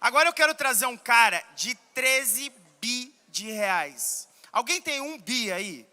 Agora eu quero trazer um cara de 13 bi de reais. Alguém tem 1 bi aí?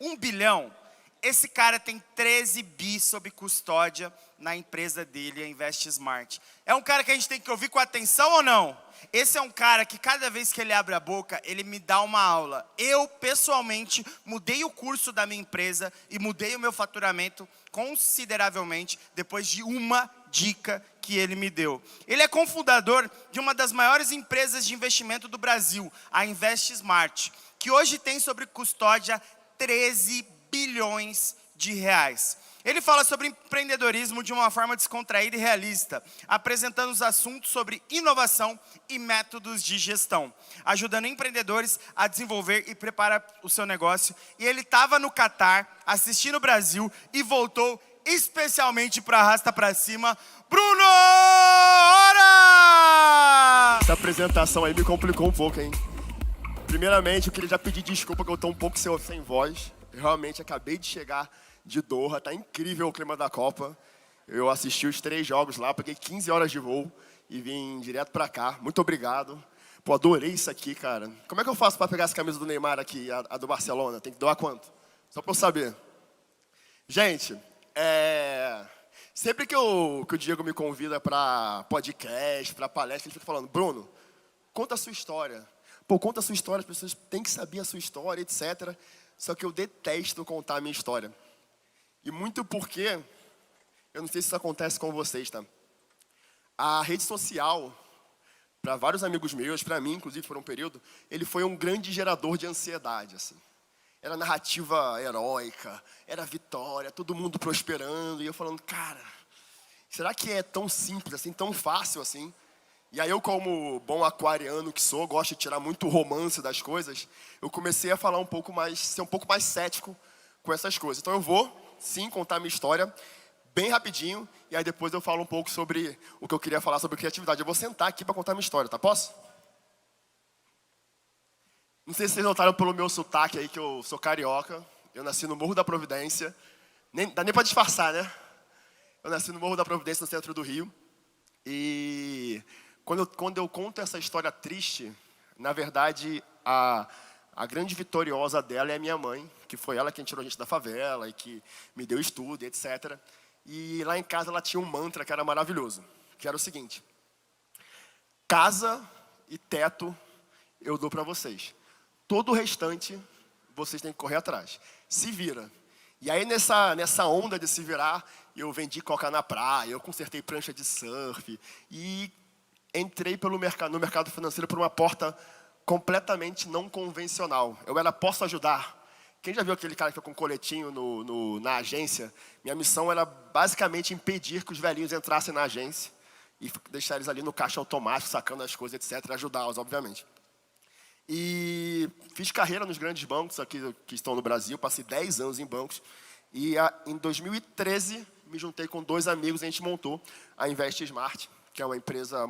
1 bilhão? Esse cara tem 13 bi sob custódia na empresa dele, a Invest Smart. É um cara que a gente tem que ouvir com atenção ou não? Esse é um cara que cada vez que ele abre a boca, ele me dá uma aula. Eu, pessoalmente, mudei o curso da minha empresa e mudei o meu faturamento consideravelmente depois de uma dica que ele me deu. Ele é cofundador de uma das maiores empresas de investimento do Brasil, a Invest Smart, que hoje tem sob custódia 13 bilhões de reais. Ele fala sobre empreendedorismo de uma forma descontraída e realista, apresentando os assuntos sobre inovação e métodos de gestão, ajudando empreendedores a desenvolver e preparar o seu negócio. E ele estava no Catar, assistindo o Brasil e voltou especialmente para Arrasta Pra Cima. Bruno Hora! Essa apresentação aí me complicou um pouco, hein? Primeiramente, eu queria já pedir desculpa que eu tô um pouco sem voz. Eu realmente acabei de chegar de Doha, tá incrível o clima da Copa. Eu assisti os 3 jogos lá, peguei 15 horas de voo e vim direto pra cá. Muito obrigado. Pô, adorei isso aqui, cara. Como é que eu faço pra pegar essa camisa do Neymar aqui, a do Barcelona? Tem que doar quanto? Só pra eu saber. Gente, sempre que o Diego me convida pra podcast, pra palestra, ele fica falando, Bruno, conta a sua história. Pô, conta a sua história, as pessoas têm que saber a sua história, etc. Só que eu detesto contar a minha história. E muito porque, eu não sei se isso acontece com vocês, tá? A rede social, para vários amigos meus, para mim, inclusive, por um período, ele foi um grande gerador de ansiedade, assim. Era narrativa heróica, era vitória, todo mundo prosperando. E eu falando, cara, será que é tão simples assim, tão fácil assim? E aí eu, como bom aquariano que sou, gosto de tirar muito romance das coisas, eu comecei a falar ser um pouco mais cético com essas coisas. Então eu vou, sim, contar a minha história bem rapidinho, e aí depois eu falo um pouco sobre o que eu queria falar sobre criatividade. Eu vou sentar aqui para contar a minha história, tá? Posso? Não sei se vocês notaram pelo meu sotaque aí que eu sou carioca. Eu nasci no Morro da Providência. Dá nem para disfarçar, né? Eu nasci no Morro da Providência, no centro do Rio. E quando eu conto essa história triste, na verdade, a grande vitoriosa dela é a minha mãe, que foi ela quem tirou a gente da favela e que me deu estudo, etc. E lá em casa ela tinha um mantra que era maravilhoso, que era o seguinte: casa e teto eu dou para vocês. Todo o restante vocês têm que correr atrás. Se vira. E aí nessa onda de se virar, eu vendi coca na praia, eu consertei prancha de surf e entrei no mercado financeiro por uma porta completamente não convencional. Eu era posso ajudar. Quem já viu aquele cara que foi com um coletinho na agência? Minha missão era basicamente impedir que os velhinhos entrassem na agência e deixar eles ali no caixa automático, sacando as coisas, etc. Ajudá-los, obviamente. E fiz carreira nos grandes bancos aqui que estão no Brasil, passei 10 anos em bancos. E em 2013, me juntei com 2 amigos e a gente montou a Invest Smart, que é uma empresa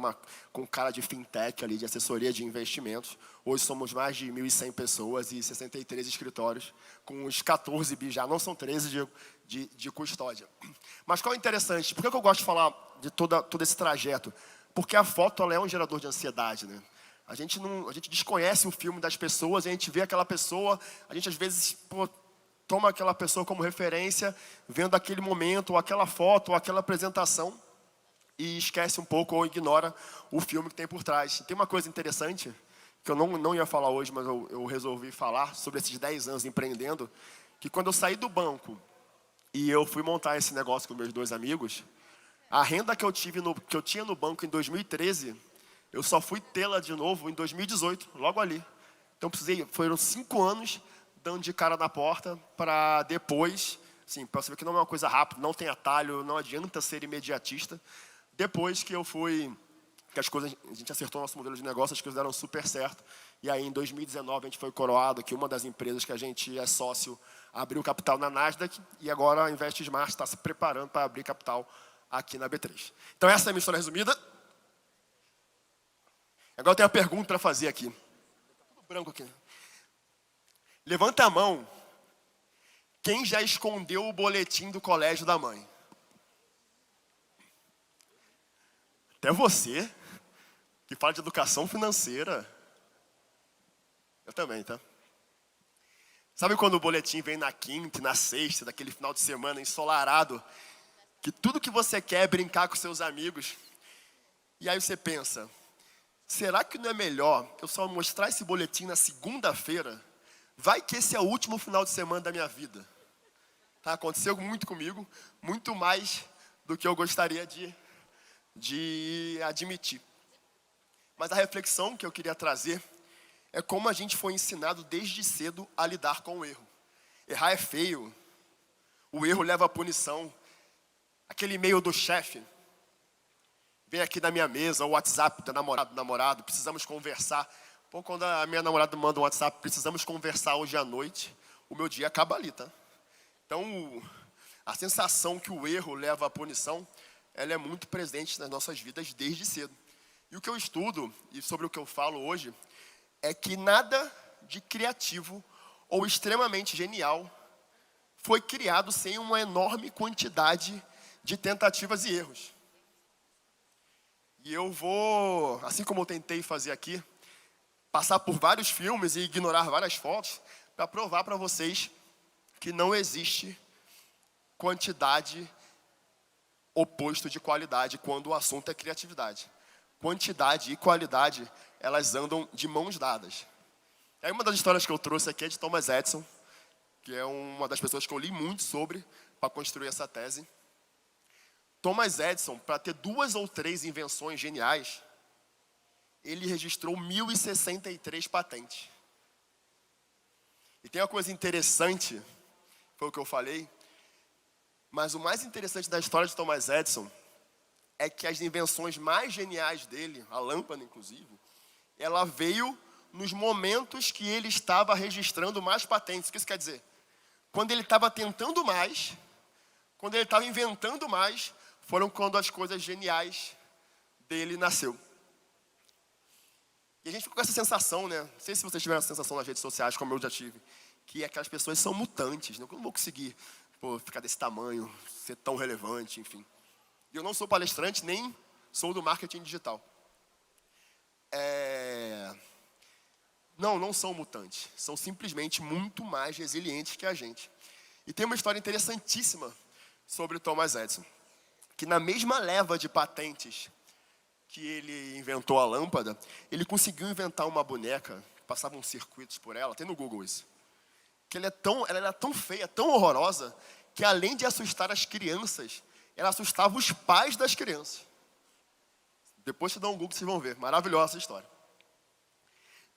com cara de fintech, ali, de assessoria de investimentos. Hoje somos mais de 1.100 pessoas e 63 escritórios, com uns 14 bi já, não são 13 de custódia. Mas qual é o interessante? Por que eu gosto de falar de todo esse trajeto? Porque a foto ela é um gerador de ansiedade, né? A gente desconhece o filme das pessoas, a gente vê aquela pessoa, a gente às vezes toma aquela pessoa como referência, vendo aquele momento, ou aquela foto, ou aquela apresentação, e esquece um pouco ou ignora o filme que tem por trás. Tem uma coisa interessante, que eu não ia falar hoje, mas eu resolvi falar sobre esses 10 anos empreendendo, que quando eu saí do banco e eu fui montar esse negócio com meus 2 amigos, a renda que eu tinha no banco em 2013, eu só fui tê-la de novo em 2018, logo ali. Então foram 5 anos dando de cara na porta para depois, assim, para você ver que não é uma coisa rápida, não tem atalho, não adianta ser imediatista. Depois que a gente acertou nosso modelo de negócio, as coisas deram super certo. E aí em 2019 a gente foi coroado que uma das empresas que a gente é sócio abriu capital na Nasdaq e agora a Invest Smart está se preparando para abrir capital aqui na B3. Então essa é a minha história resumida. Agora eu tenho uma pergunta para fazer aqui. Tudo branco aqui. Levanta a mão. Quem já escondeu o boletim do colégio da mãe? Até você. que fala de educação financeira. Eu também, tá? Sabe quando o boletim vem na quinta, na sexta, daquele final de semana ensolarado, que tudo que você quer é brincar com seus amigos, e aí você pensa, será que não é melhor eu só mostrar esse boletim na segunda-feira? Vai que esse é o último final de semana da minha vida. Tá? Aconteceu muito comigo, muito mais do que eu gostaria de admitir. Mas a reflexão que eu queria trazer é como a gente foi ensinado desde cedo a lidar com o erro. Errar é feio, o erro leva à punição. Aquele e-mail do chefe, vem aqui na minha mesa, o WhatsApp da namorado, precisamos conversar. Pô, quando a minha namorada manda um WhatsApp, precisamos conversar hoje à noite, o meu dia acaba ali, tá? Então, a sensação que o erro leva à punição, ela é muito presente nas nossas vidas desde cedo. E o que eu estudo, e sobre o que eu falo hoje, é que nada de criativo ou extremamente genial foi criado sem uma enorme quantidade de tentativas e erros. E eu vou, assim como eu tentei fazer aqui, passar por vários filmes e ignorar várias fotos para provar para vocês que não existe quantidade oposto de qualidade quando o assunto é criatividade. Quantidade e qualidade, elas andam de mãos dadas. Aí uma das histórias que eu trouxe aqui é de Thomas Edison, que é uma das pessoas que eu li muito sobre para construir essa tese. Thomas Edison, para ter 2 ou 3 invenções geniais, ele registrou 1.063 patentes. E tem uma coisa interessante, foi o que eu falei, mas o mais interessante da história de Thomas Edison é que as invenções mais geniais dele, a lâmpada inclusive, ela veio nos momentos que ele estava registrando mais patentes. O que isso quer dizer? Quando ele estava tentando mais, quando ele estava inventando mais, foram quando as coisas geniais dele nasceu. E a gente ficou com essa sensação, né? Não sei se vocês tiveram essa sensação nas redes sociais, como eu já tive, que aquelas pessoas são mutantes, né? Eu não vou conseguir ficar desse tamanho, ser tão relevante, enfim. E eu não sou palestrante, nem sou do marketing digital. Não são mutantes. São simplesmente muito mais resilientes que a gente. E tem uma história interessantíssima sobre Thomas Edison. Que na mesma leva de patentes que ele inventou a lâmpada, ele conseguiu inventar uma boneca, passavam circuitos por ela, tem no Google isso. Que ela era tão feia, tão horrorosa, que além de assustar as crianças, ela assustava os pais das crianças. Depois você dá um Google, vocês vão ver. Maravilhosa essa história.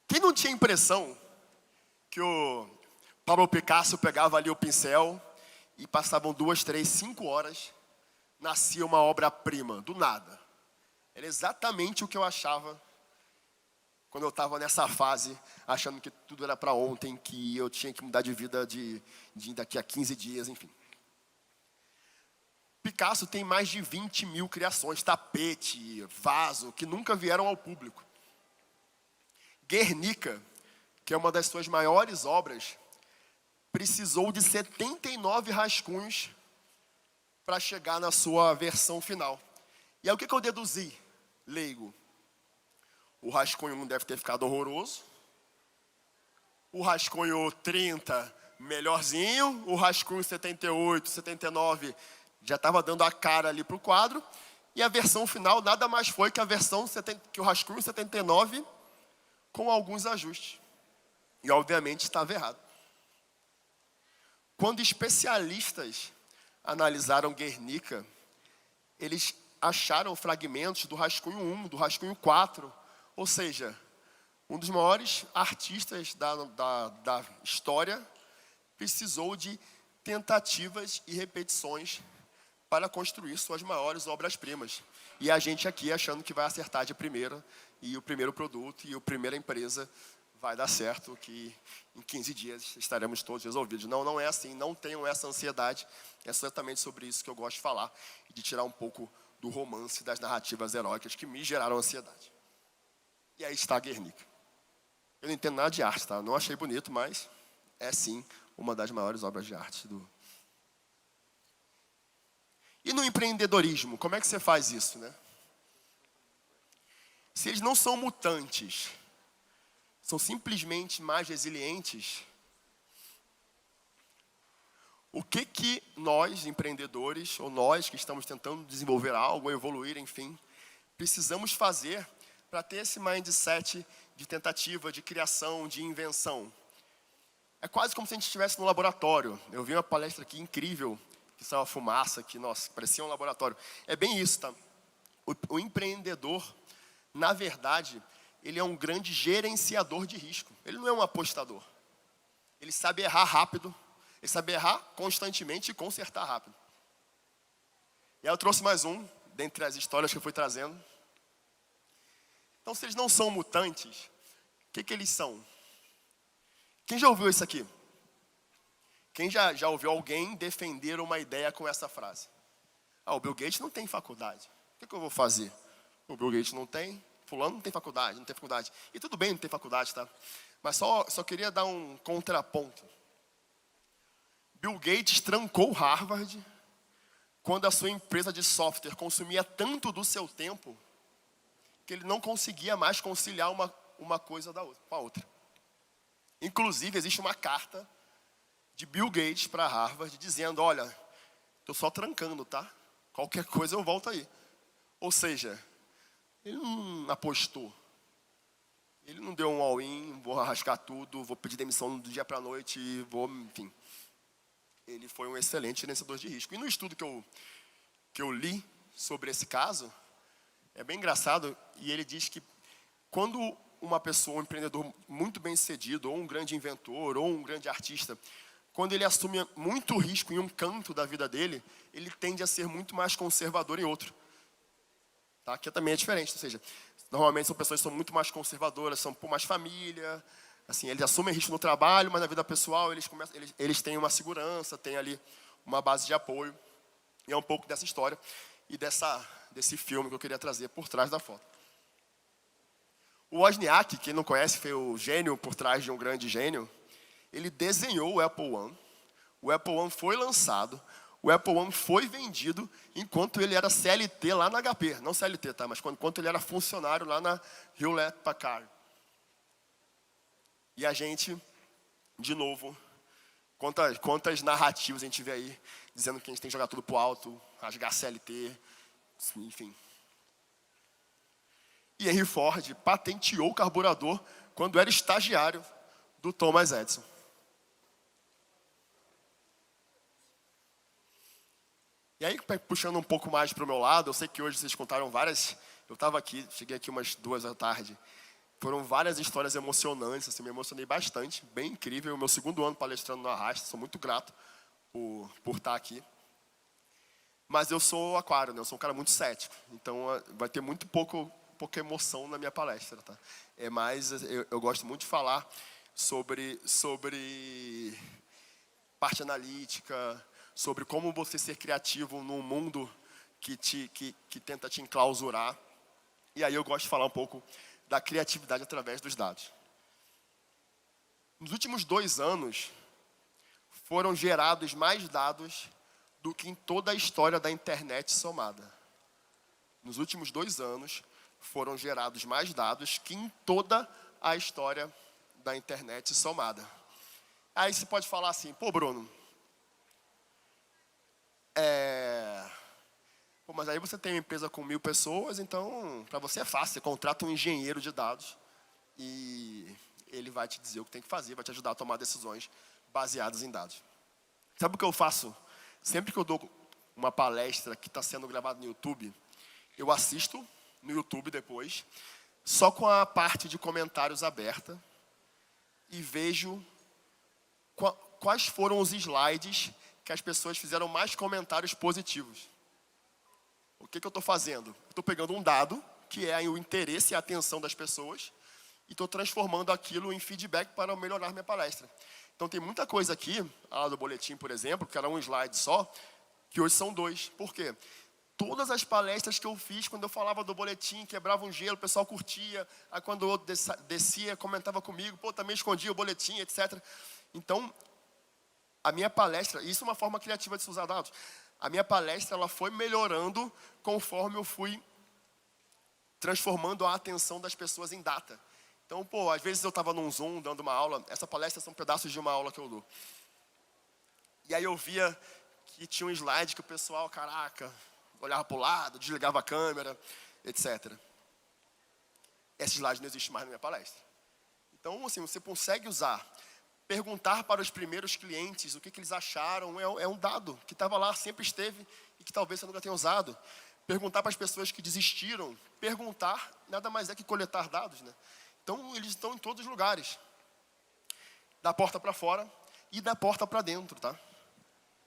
Quem não tinha impressão que o Pablo Picasso pegava ali o pincel e passavam 2, 3, 5 horas, nascia uma obra-prima, do nada. Era exatamente o que eu achava quando eu estava nessa fase, achando que tudo era para ontem, que eu tinha que mudar de vida de daqui a 15 dias, enfim. Picasso tem mais de 20 mil criações, tapete, vaso, que nunca vieram ao público. Guernica, que é uma das suas maiores obras, precisou de 79 rascunhos para chegar na sua versão final. E aí o que eu deduzi, leigo? O rascunho 1 deve ter ficado horroroso. O rascunho 30, melhorzinho. O rascunho 78, 79, já estava dando a cara ali para o quadro. E a versão final nada mais foi que que o rascunho 79 com alguns ajustes. E obviamente estava errado. Quando especialistas analisaram Guernica, eles acharam fragmentos do rascunho 1, do rascunho 4. Ou seja, um dos maiores artistas da história precisou de tentativas e repetições para construir suas maiores obras-primas. E a gente aqui achando que vai acertar de primeira, e o primeiro produto e a primeira empresa vai dar certo, que em 15 dias estaremos todos resolvidos. Não é assim, não tenham essa ansiedade. É exatamente sobre isso que eu gosto de falar, e de tirar um pouco do romance das narrativas heróicas que me geraram ansiedade. E aí está a Guernica. Eu não entendo nada de arte, tá? Não achei bonito, mas é sim uma das maiores obras de arte do... E no empreendedorismo, como é que você faz isso, né? Se eles não são mutantes, são simplesmente mais resilientes, o que nós, empreendedores, ou nós que estamos tentando desenvolver algo, evoluir, enfim, precisamos fazer para ter esse mindset de tentativa, de criação, de invenção? É quase como se a gente estivesse no laboratório. Eu vi uma palestra aqui incrível, que saiu uma fumaça, que, nossa, parecia um laboratório. É bem isso, tá? O empreendedor, na verdade, ele é um grande gerenciador de risco. Ele não é um apostador. Ele sabe errar rápido, ele sabe errar constantemente e consertar rápido. E aí eu trouxe mais um, dentre as histórias que eu fui trazendo. Então, se eles não são mutantes, o que eles são? Quem já ouviu isso aqui? Quem já ouviu alguém defender uma ideia com essa frase? O Bill Gates não tem faculdade. O que eu vou fazer? O Bill Gates não tem, fulano não tem faculdade, não tem faculdade. E tudo bem não ter faculdade, tá? Mas só queria dar um contraponto. Bill Gates trancou Harvard quando a sua empresa de software consumia tanto do seu tempo que ele não conseguia mais conciliar uma coisa com a outra. Inclusive, existe uma carta de Bill Gates para Harvard dizendo, olha, estou só trancando, tá? Qualquer coisa eu volto aí. Ou seja, ele não apostou. Ele não deu um all-in, vou arrascar tudo, vou pedir demissão do dia para a noite, enfim. Ele foi um excelente gerenciador de risco. E no estudo que eu li sobre esse caso, é bem engraçado, e ele diz que quando uma pessoa, um empreendedor muito bem sucedido, ou um grande inventor, ou um grande artista, quando ele assume muito risco em um canto da vida dele, ele tende a ser muito mais conservador em outro. Tá? Que também é diferente, ou seja, normalmente são pessoas que são muito mais conservadoras, são por mais família, assim, eles assumem risco no trabalho, mas na vida pessoal eles têm uma segurança, têm ali uma base de apoio. E é um pouco dessa história e desse filme que eu queria trazer por trás da foto. O Wozniak, quem não conhece, foi o gênio por trás de um grande gênio. Ele desenhou o Apple One. O Apple One foi lançado. O Apple One foi vendido enquanto ele era CLT lá na HP. Não CLT, tá? Mas enquanto ele era funcionário lá na Hewlett Packard. E a gente, de novo, quantas narrativas a gente vê aí, dizendo que a gente tem que jogar tudo pro alto, rasgar CLT, enfim. E Henry Ford patenteou o carburador quando era estagiário do Thomas Edison. E aí, puxando um pouco mais para o meu lado, eu sei que hoje vocês contaram várias... Eu estava aqui, cheguei aqui umas 2 da tarde. Foram várias histórias emocionantes, assim, me emocionei bastante, bem incrível. O meu 2º ano palestrando no Arrasta, sou muito grato por estar aqui. Mas eu sou aquário, né? Eu sou um cara muito cético, então vai ter muito pouca emoção na minha palestra, tá? Mas eu gosto muito de falar sobre parte analítica, sobre como você ser criativo num mundo que tenta te enclausurar. E aí eu gosto de falar um pouco da criatividade através dos dados. Nos últimos 2 anos, foram gerados mais dados do que em toda a história da internet somada. Nos últimos 2 anos, foram gerados mais dados que em toda a história da internet somada. Aí você pode falar assim, pô, Bruno, mas aí você tem uma empresa com 1000 pessoas, então para você é fácil, você contrata um engenheiro de dados e ele vai te dizer o que tem que fazer, vai te ajudar a tomar decisões baseadas em dados. Sabe o que eu faço? Sempre que eu dou uma palestra que está sendo gravada no YouTube, eu assisto no YouTube depois, só com a parte de comentários aberta e vejo quais foram os slides que as pessoas fizeram mais comentários positivos. O que eu estou fazendo? Eu estou pegando um dado, que é o interesse e a atenção das pessoas, e estou transformando aquilo em feedback para melhorar minha palestra. Então tem muita coisa aqui, a do boletim, por exemplo, que era um slide só, que hoje são 2. Por quê? Todas as palestras que eu fiz, quando eu falava do boletim, quebrava um gelo, o pessoal curtia. Aí quando o outro descia, comentava comigo, pô, também escondia o boletim, etc. Então, a minha palestra, isso é uma forma criativa de se usar dados. A minha palestra ela foi melhorando conforme eu fui transformando a atenção das pessoas em data. Então, pô, às vezes eu estava num Zoom, dando uma aula, essa palestra são pedaços de uma aula que eu dou. E aí eu via que tinha um slide que o pessoal, caraca, olhava para o lado, desligava a câmera, etc. Esse slide não existe mais na minha palestra. Então, assim, você consegue usar. Perguntar para os primeiros clientes o que eles acharam é um dado que estava lá, sempre esteve e que talvez você nunca tenha usado. Perguntar para as pessoas que desistiram. Perguntar nada mais é que coletar dados, né? Então, eles estão em todos os lugares. Da porta para fora e da porta para dentro, tá?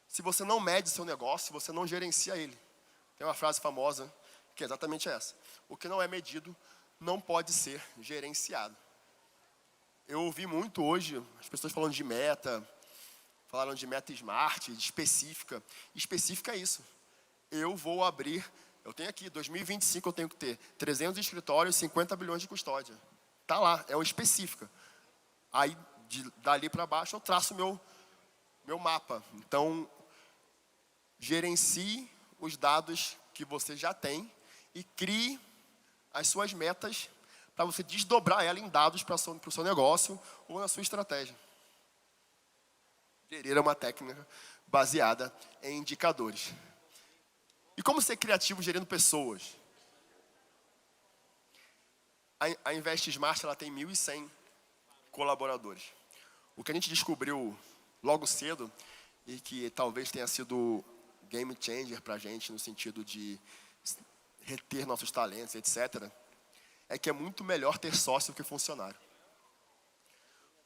Se você não mede seu negócio, você não gerencia ele. Tem uma frase famosa que é exatamente essa. O que não é medido não pode ser gerenciado. Eu ouvi muito hoje as pessoas falando de meta, falaram de meta smart, de específica. Específica é isso. Eu vou abrir, eu tenho aqui, 2025 eu tenho que ter 300 escritórios, 50 bilhões de custódia. Está lá, é o específica. Aí, dali para baixo, eu traço meu mapa. Então, gerencie os dados que você já tem e crie as suas metas para você desdobrar ela em dados para o seu negócio ou na sua estratégia. Gerir é uma técnica baseada em indicadores. E como ser criativo gerindo pessoas? A Invest Smart ela tem 1.100 colaboradores. O que a gente descobriu logo cedo, e que talvez tenha sido game changer para a gente, no sentido de reter nossos talentos, etc., é que é muito melhor ter sócio que funcionário.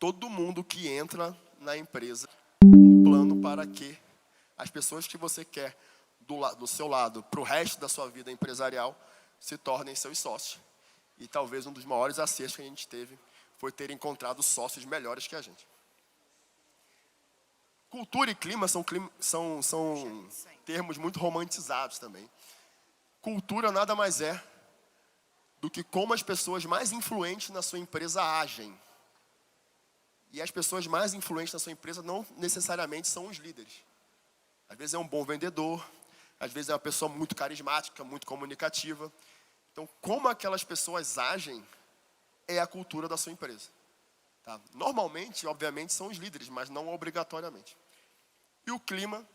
Todo mundo que entra na empresa, um plano para que as pessoas que você quer do seu lado, para o resto da sua vida empresarial, se tornem seus sócios. E talvez um dos maiores acertos que a gente teve foi ter encontrado sócios melhores que a gente. Cultura e clima são termos muito romantizados também. Cultura nada mais é do que como as pessoas mais influentes na sua empresa agem. E as pessoas mais influentes na sua empresa não necessariamente são os líderes. Às vezes é um bom vendedor, às vezes é uma pessoa muito carismática, muito comunicativa. Então, como aquelas pessoas agem é a cultura da sua empresa. Tá? Normalmente, obviamente, são os líderes, mas não obrigatoriamente. E o clima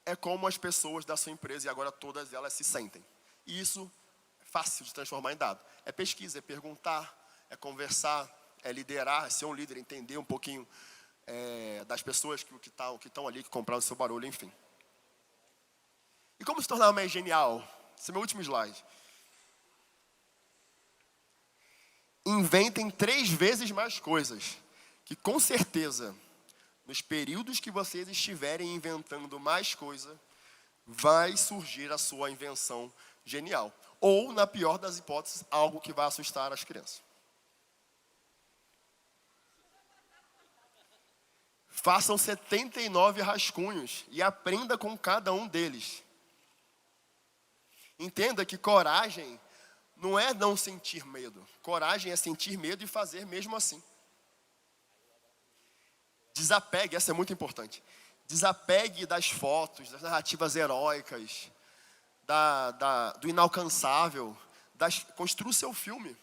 é como as pessoas da sua empresa, e agora todas elas se sentem. E isso é fácil de transformar em dado. É pesquisa, é perguntar, é conversar, é liderar, é ser um líder, entender um pouquinho das pessoas que estão ali, que compraram o seu barulho, enfim. E como se tornar mais genial? Esse é meu último slide. Inventem 3 vezes mais coisas, que com certeza, nos períodos que vocês estiverem inventando mais coisa, vai surgir a sua invenção genial. Ou, na pior das hipóteses, algo que vai assustar as crianças. Façam 79 rascunhos e aprenda com cada um deles. Entenda que coragem não é não sentir medo. Coragem é sentir medo e fazer mesmo assim. Desapegue, essa é muito importante. Desapegue das fotos, das narrativas heróicas, do inalcançável. Construa o seu filme,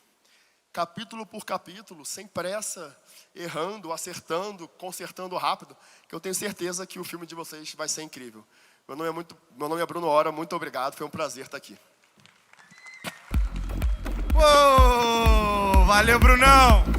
capítulo por capítulo, sem pressa, errando, acertando, consertando rápido, que eu tenho certeza que o filme de vocês vai ser incrível. Meu nome é Bruno Hora, muito obrigado, foi um prazer estar aqui. Uou! Valeu, Brunão!